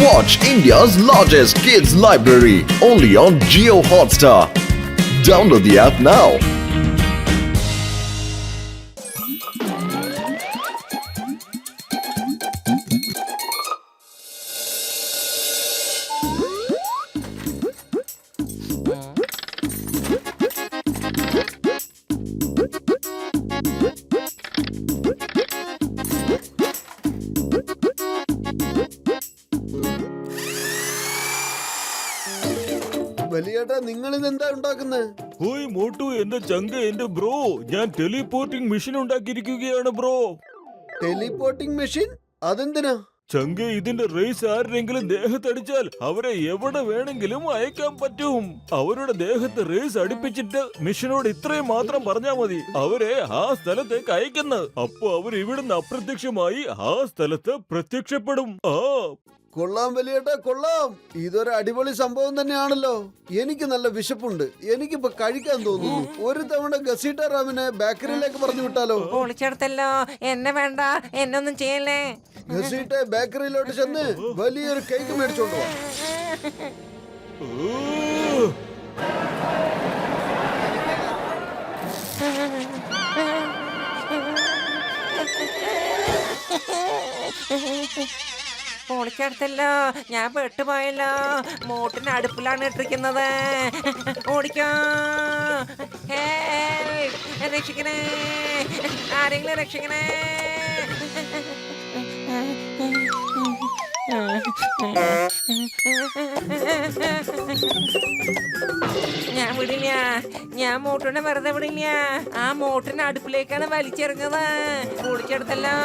Watch India's largest kids library only on Jio Hotstar. Download the app now. വലിയേട്ടാ നിങ്ങൾ ഇതെന്താ ഉണ്ടാക്കുന്നത്? ഹോയ് മോട്ടു, എന്റെ ചങ്ക്, എന്റെ ബ്രോ, ഞാൻ ടെലിപോർട്ടിംഗ് മെഷീൻ ഉണ്ടാക്കിയിരിക്കുകയാണ് ബ്രോ. Teleporting machine? അതെന്തിനാ? ചങ്ക്, ഇതിന്റെ റേസ് ആരുടെങ്കിലും ദേഹത്തടിച്ചാൽ അവരെ എവിടെ വേണമെങ്കിലും അയക്കാൻ പറ്റും. അവരുടെ ദേഹത്ത് റേസ് അടിപ്പിച്ചിട്ട് മിഷനോട് ഇത്രയും മാത്രം പറഞ്ഞാൽ മതി, അവരെ ആ സ്ഥലത്തേക്ക് അയക്കുന്നത്. അപ്പൊ അവർ ഇവിടുന്ന് അപ്രത്യക്ഷമായി ആ സ്ഥലത്ത് പ്രത്യക്ഷപ്പെടും. കൊള്ളാം വലിയേട്ടാ, കൊള്ളാം. ഇതൊരു അടിപൊളി സംഭവം തന്നെയാണല്ലോ. എനിക്ക് നല്ല വിശപ്പുണ്ട്, എനിക്കിപ്പോ കഴിക്കാൻ തോന്നുന്നു. ഒരു തവണ ഗസീട്ട റാമിനെ ബേക്കറിയിലേക്ക് പറഞ്ഞു വിട്ടാലോ? പൊളിച്ചെടുത്തല്ലോ, എന്നെ വേണ്ട, എന്നൊന്നും ചെയ്യല്ലേ. ഗസീട്ട ബേക്കറിയിലോട്ട് ചെന്ന് വലിയൊരു കേക്ക് മേടിച്ചോണ്ട് വാ. പൊളിച്ചെടുത്തല്ലോ, ഞാൻ പെട്ടുപോയല്ലോ. മോട്ടിന് അടുപ്പിലാണ് ഇട്ടിരിക്കുന്നത്. ഓടിക്കോ, രക്ഷിക്കണേ, ആരെങ്കിലും രക്ഷിക്കണേ. ഞാൻ വിടില്ല, ഞാൻ മോട്ടിനെ വെറുതെ വിടില്ല. ആ മോട്ടിന് അടുപ്പിലേക്കാണ് വലിച്ചെറിഞ്ഞത്. പൊളിച്ചെടുത്തല്ലോ.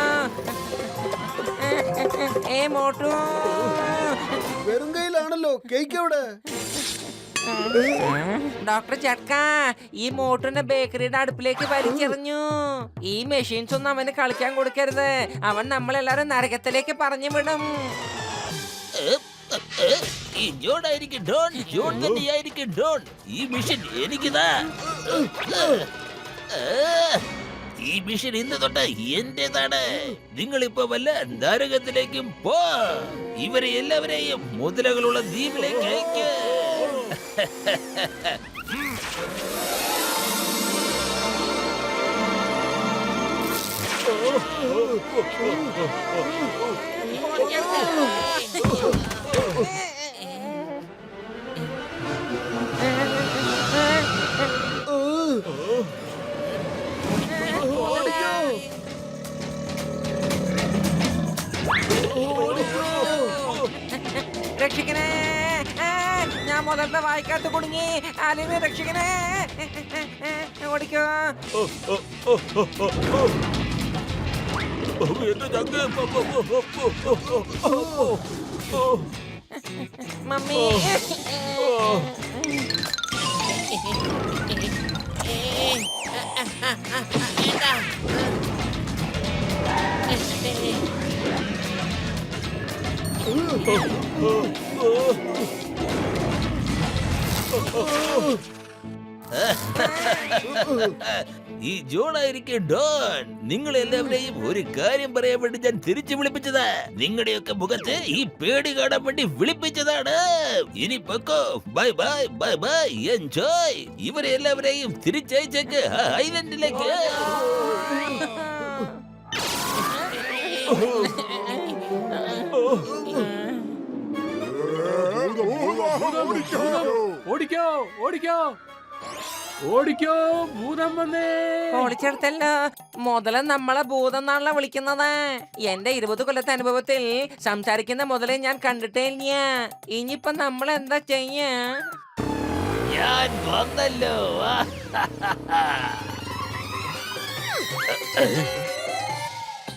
മോട്ടു, വെറും കയ്യിലാണല്ലോ കേക്ക്. എവിടെ? ഡോക്ടർ ചക്ക, ഈ മോട്ടിന്റെ ബേക്കറിയുടെ അടുപ്പിലേക്ക് വലിച്ചെറിഞ്ഞു. ഈ മെഷീൻസ് ഒന്നും അവന് കളിക്കാൻ കൊടുക്കരുത്, അവൻ നമ്മളെല്ലാരും നരകത്തിലേക്ക് പറഞ്ഞു വിടും. ഈ മിഷൻ എനിക്കിതാ. ഈ മിഷൻ ഇന്ന് തൊട്ട് എന്റേതാണ്. നിങ്ങളിപ്പോ വല്ല നരകത്തിലേക്കും പോ. ഇവരെ എല്ലാവരെയും മുതലകളുള്ള ദ്വീപിലേക്ക് അയക്ക്. രക്ഷിക്കണേ, ഞാൻ മുതലിന്റെ വായിക്കാത്ത കുടുങ്ങി. ആരെങ്കിലും രക്ഷിക്കണേ. ഓടിക്കോ. എന്റെ ചങ്ക്, മമ്മി. ഈ ജോണായിരിക്കും ഡോൺ. നിങ്ങൾ എല്ലാവരെയും ഒരു കാര്യം പറയാൻ വേണ്ടി ഞാൻ തിരിച്ചു വിളിപ്പിച്ചതാ. നിങ്ങളുടെയൊക്കെ മുഖത്ത് ഈ പേടി കാണാൻ വേണ്ടി വിളിപ്പിച്ചതാണ്. ഇനി പൊക്കോ. Bye bye bye bye, enjoy. ഇവരെ എല്ലാവരെയും തിരിച്ചയച്ചേക്ക് ഐലൻഡിലേക്ക്. ഓടിക്കോ, ഓടിക്കോ, ഓടിക്കോ, ഭൂതം വന്നേ. പൊളിച്ചെടുത്തല്ലോ, മുതല നമ്മളെ ഭൂതം എന്നാണല്ലോ വിളിക്കുന്നത്. എന്റെ 20 കൊല്ലത്തെ അനുഭവത്തിൽ സംസാരിക്കുന്ന മുതലേ ഞാൻ കണ്ടിട്ടേ ഇല്ല. ഇനിയിപ്പൊ നമ്മൾ എന്താ ചെയ്യാ? ഞാൻ വന്നല്ലോ.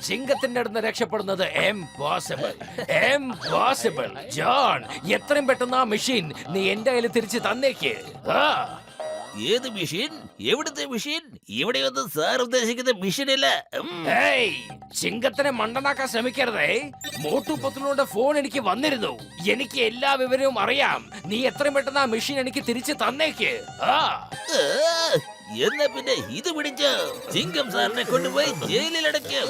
സിംഹത്തിന്റെ അടുത്ത് രക്ഷപ്പെടുന്നത് എംപോസിബിൾ. ജോൺ, എത്രയും പെട്ടെന്ന് ആ മെഷീൻ നീ എന്റെ കയ്യിൽ തിരിച്ച് തന്നേക്ക്. ഏത് മെഷീൻ? എവിടുത്തെ മെഷീൻ? ഇവിടെയൊന്നും സാർ ഉദ്ദേശിക്കുന്ന മെഷീനില്ല. സിംഹത്തിനെ മണ്ടനാക്കാൻ ശ്രമിക്കരുതേ. മോട്ടു പത്ലുവിന്റെ ഫോൺ എനിക്ക് വന്നിരുന്നു. എനിക്ക് എല്ലാ വിവരവും അറിയാം. നീ എത്രയും പെട്ടെന്ന് ആ മെഷീൻ എനിക്ക് തിരിച്ച് തന്നേക്ക്. എന്നാ പിന്നെ ഇത് പിടിച്ചോ. സിംഗം സാറിനെ കൊണ്ടുപോയി ജയിലിൽ അടയ്ക്കും.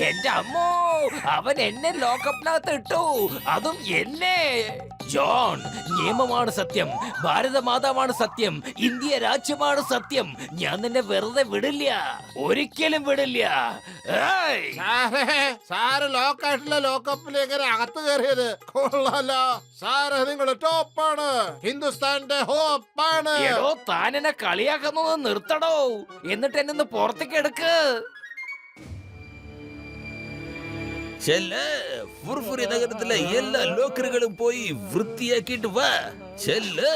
എന്റെ അമ്മോ, അവൻ എന്നെ ലോക്കപ്പിനകത്ത് ഇട്ടു, അതും എന്നെ. ജോൺ, നിയമമാണ് സത്യം, ഭാരതമാതാവാണ് സത്യം, ഇന്ത്യ രാജ്യമാണ് സത്യം. ഞാൻ നിന്നെ വെറുതെ വിടില്ല, ഒരിക്കലും വിടില്ല. ഏയ്! സാറ് ലോക്കായിട്ടുള്ള ലോക്കപ്പിൽ എങ്ങനെ അകത്ത് കയറിയത്? കൊള്ളാലോ സാറ്, നിങ്ങൾ ടോപ്പാണ്, ഹിന്ദുസ്ഥാന്റെ ഹോപ്പാണ്. എടോ, താൻ എന്നെ കളിയാക്കുന്നത് നിർത്തടോ, എന്നിട്ട് എന്നെ ഒന്ന് പുറത്തേക്ക് എടുക്ക്. ചെല്ല്, ഫുർഫുരി നഗരത്തിലെ എല്ലാ ലോക്കറുകളും പോയി വൃത്തിയാക്കിയിട്ട് വാ. ചെല്ല്.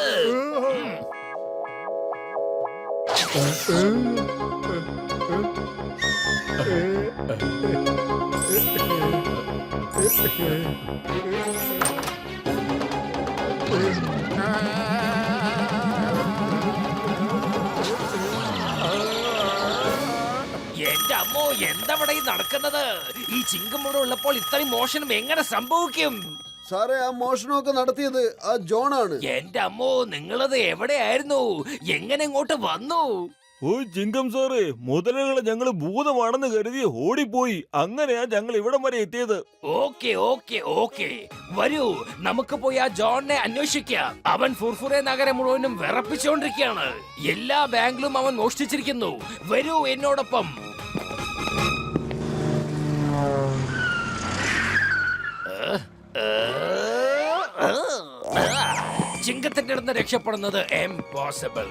എന്റെ അമ്മോ, എന്തവിടെ ഈ നടക്കുന്നത്? ഈ ചിങ്കം ഇവിടെ ഉള്ളപ്പോൾ ഇത്രയും മോഷണം എങ്ങനെ സംഭവിക്കും? സാറേ, ആ മോഷണമൊക്കെ നടത്തിയത് ആ ജോണാണ്. എന്റെ അമ്മോ, നിങ്ങളത് എവിടെയായിരുന്നു? എങ്ങനെ ഇങ്ങോട്ട് വന്നു? ഓ ചിങ്കം സാറേ, മുതലകളെ ഞങ്ങള് ഭൂതമാണെന്ന് കരുതി ഓടിപ്പോയി. അങ്ങനെയാ ഞങ്ങൾ ഇവിടം വരെ എത്തിയത്. ഓക്കെ ഓക്കെ ഓക്കെ, വരൂ, നമുക്ക് പോയി ആ ജോണിനെ അന്വേഷിക്കാം. അവൻ ഫുർഫുറെ നഗരം മുഴുവനും വിറപ്പിച്ചുകൊണ്ടിരിക്കുകയാണ്. എല്ലാ ബാങ്കിലും അവൻ മോഷ്ടിച്ചിരിക്കുന്നു. വരൂ എന്നോടൊപ്പം. ചിങ്കത്തിന്റെ അടുത്ത് രക്ഷപ്പെടുന്നത് എംപോസിബിൾ.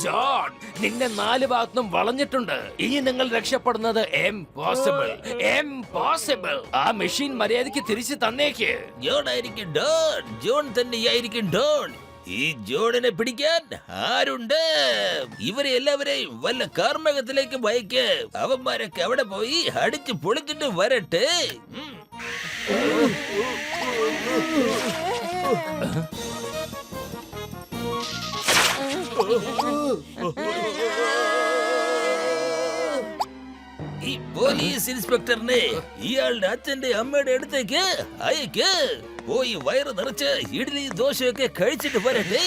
ജോൺ, നിന്നെ 4 ഭാഗത്തും വളഞ്ഞിട്ടുണ്ട്. ഇനി നിങ്ങൾ രക്ഷപ്പെടുന്നത് എംപോസിബിൾ. ആ മെഷീൻ മര്യാദയ്ക്ക് തിരിച്ചു തന്നേക്ക്. ജോൺ ആയിരിക്കും ഡോൺ, ജോൺ തന്നെയായിരിക്കും ഡോൺ. ഈ ജോണിനെ പിടിക്കാൻ ആരുണ്ട്? ഇവരെ എല്ലാവരെയും വല്ല കാർമകത്തിലേക്ക് വയ്ക്ക്. അവന്മാരൊക്കെ അവിടെ പോയി അടിച്ചു പൊളിച്ചിട്ട് വരട്ടെ. ഈ പോലീസ് ഇൻസ്പെക്ടറിനെ ഇയാളുടെ അച്ഛന്റെ അമ്മയുടെ അടുത്തേക്ക് അയക്ക്. പോയി വയറ് നിറച്ച് ഇഡ്ഡലി ദോശയൊക്കെ കഴിച്ചിട്ട് വരട്ടെ.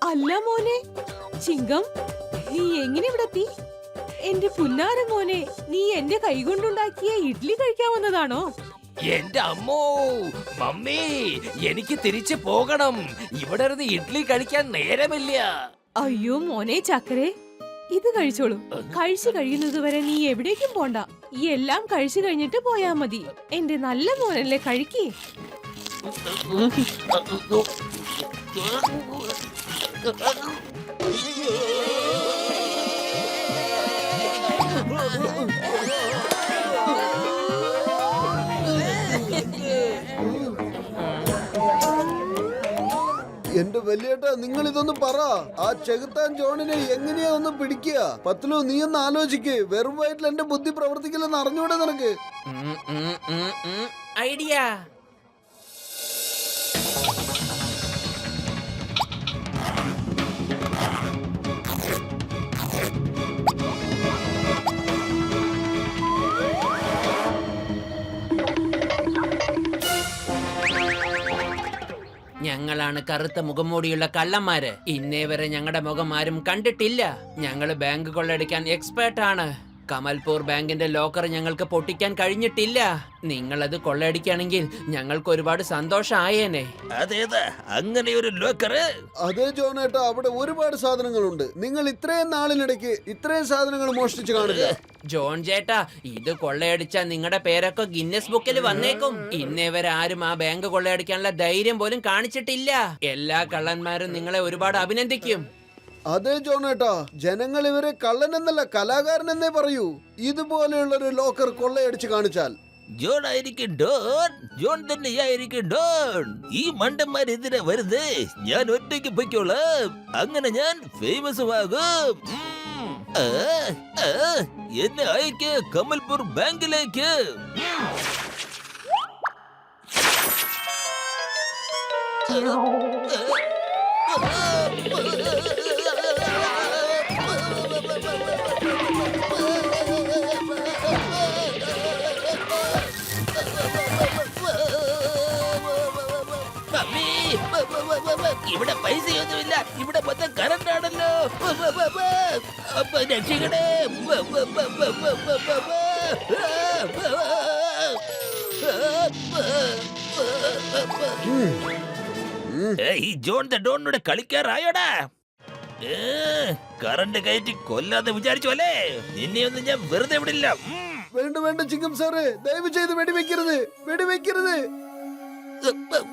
അല്ല മോനെ ചിങ്കം, നീ എങ്ങനെ ഇവിടെ എത്തി? എന്റെ പുന്നാര മോനെ, നീ എന്റെ കൈകൊണ്ടുണ്ടാക്കിയ ഇഡ്ലി കഴിക്കാൻ വന്നതാണോ? എന്റെ അമ്മോ, മമ്മി, എനിക്ക് തിരിച്ചു പോകണം. ഇവിടെ ഇരുന്ന് ഇഡ്ഡലി കഴിക്കാൻ നേരമില്ല. അയ്യോ മോനെ ചക്കരെ, ഇത് കഴിച്ചോളൂ. കഴിച്ചു കഴിയുന്നത് വരെ നീ എവിടേക്കും പോണ്ട. എല്ലാം കഴിച്ചു കഴിഞ്ഞിട്ട് പോയാ മതി. എന്റെ നല്ല മോനല്ലേ, കഴിക്കേ. എന്റെ വലിയേട്ടാ, നിങ്ങൾ ഇതൊന്ന് പറ. ആ ചെകുത്താൻ ജോണിനെ എങ്ങനെയാ ഒന്ന് പിടിക്കുക? പത്ലു, നീ ഒന്ന് ആലോചിക്ക്. വെറും വയറ്റിൽ എന്റെ ബുദ്ധി പ്രവർത്തിക്കില്ലെന്ന് അറിഞ്ഞൂടെ നിനക്ക്? ഐഡിയ. ഞങ്ങളാണ് കറുത്ത മുഖംമൂടിയുള്ള കള്ളന്മാര്. ഇന്നേ വരെ ഞങ്ങളുടെ മുഖം ആരും കണ്ടിട്ടില്ല. ഞങ്ങള് ബാങ്ക് കൊള്ളയടിക്കാൻ എക്സ്പേർട്ട് ആണ്. കമൽപൂർ ബാങ്കിന്റെ ലോക്കർ ഞങ്ങൾക്ക് പൊട്ടിക്കാൻ കഴിഞ്ഞിട്ടില്ല. നിങ്ങളത് കൊള്ളയടിക്കുകയാണെങ്കിൽ ഞങ്ങൾക്ക് ഒരുപാട് സന്തോഷമായേനെ. അതേതാ അങ്ങനെ ഒരു ലോക്കറ്? അതേ ജോണേട്ടാ, അവിടെ ഒരുപാട് സാധനങ്ങളുണ്ട്. നിങ്ങൾ ഇത്രയും നാളിനിടയ്ക്ക് ഇത്രയും സാധനങ്ങൾ മോഷ്ടിച്ചു കാണില്ല. ജോൺ ചേട്ടാ, ഇത് കൊള്ളയടിച്ചാ നിങ്ങളുടെ പേരൊക്കെ ഗിന്നസ് ബുക്കിൽ വന്നേക്കും. ഇന്നേ വരെ ആരും ആ ബാങ്ക് കൊള്ളയടിക്കാനുള്ള ധൈര്യം പോലും കാണിച്ചിട്ടില്ല. എല്ലാ കള്ളന്മാരും നിങ്ങളെ ഒരുപാട് അഭിനന്ദിക്കും. അതേ ജോണേട്ടാ, ജനങ്ങൾ ഇവരെ കള്ളനെന്നല്ല കലാകാരനെന്നേ പറയൂ. ഇതുപോലെയുള്ള ഒരു ലോക്കർ കൊള്ളയടിച്ച് കാണിച്ചാൽ. ജോൺ ആയിരിക്കും ഡോൺ, ജോൺ തന്നെയായിരിക്കും ഡോൺ. ഈ മണ്ടന്മാരെതിരെ വരുന്നേ, ഞാൻ ഒറ്റയ്ക്ക് പൊയ്ക്കോളാം. അങ്ങനെ ഞാൻ ഫേമസ് ആകും. എന്നെ അയക്ക് കമൽപൂർ ബാങ്കിലേക്ക്. മമ്മി, ഇവിടെ പൈസയൊന്നുമില്ല. ഇവിടെ മൊത്തം കറണ്ട് ആണല്ലോ. അപ്പ രക്ഷിക്കണേ. ഈ ജോൺ ദ ഡോണിനോട് കളിക്കാറായോടാ? കറണ്ട് കയറ്റി കൊല്ലാതെ വിചാരിച്ചു അല്ലേ? നിന്നെയൊന്നും ഞാൻ വെറുതെ വിടില്ല. വേണ്ട വേണ്ട ചിങ്കം സാറേ, ദയവ് ചെയ്ത് വെടിവെക്കരുത്, വെടിവെക്കരുത്.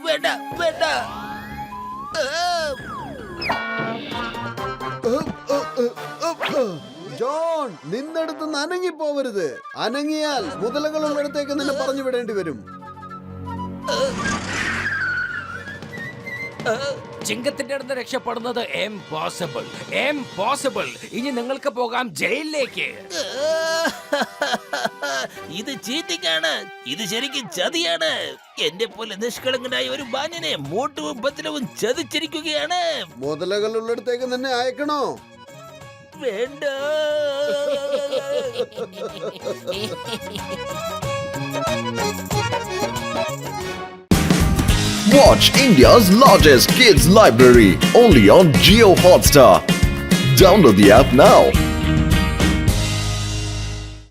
വേണ്ട വേണ്ട. ജോൺ, നിന്നെടുത്ത് അനങ്ങി പോവരുത്. അനങ്ങിയാൽ മുതലകളുള്ളിടത്തേക്ക് നിന്നെ പറഞ്ഞു വിടേണ്ടി വരും. ചിങ്കത്തിന്റെ അടുത്ത് രക്ഷപ്പെടുന്നത് എംപോസിബിൾ. ഇനി നിങ്ങൾക്ക് പോകാം ജയിലിലേക്ക്. ഇത് ചീറ്റിംഗാണ്. ഇത് ശരിക്കും ചതിയാണ്. എന്റെ പോലെ നിഷ്കളങ്കനായ ഒരു ബാഞ്ഞനെ മോട്ടുവും പത്തിലവും ചതിച്ചിരിക്കുകയാണ്. മുതലകളുള്ളിടത്തേക്ക് നിന്നെ അയക്കണോ? വേണ്ട. Watch India's largest kids library only on Geo Hotstar. Download the app now.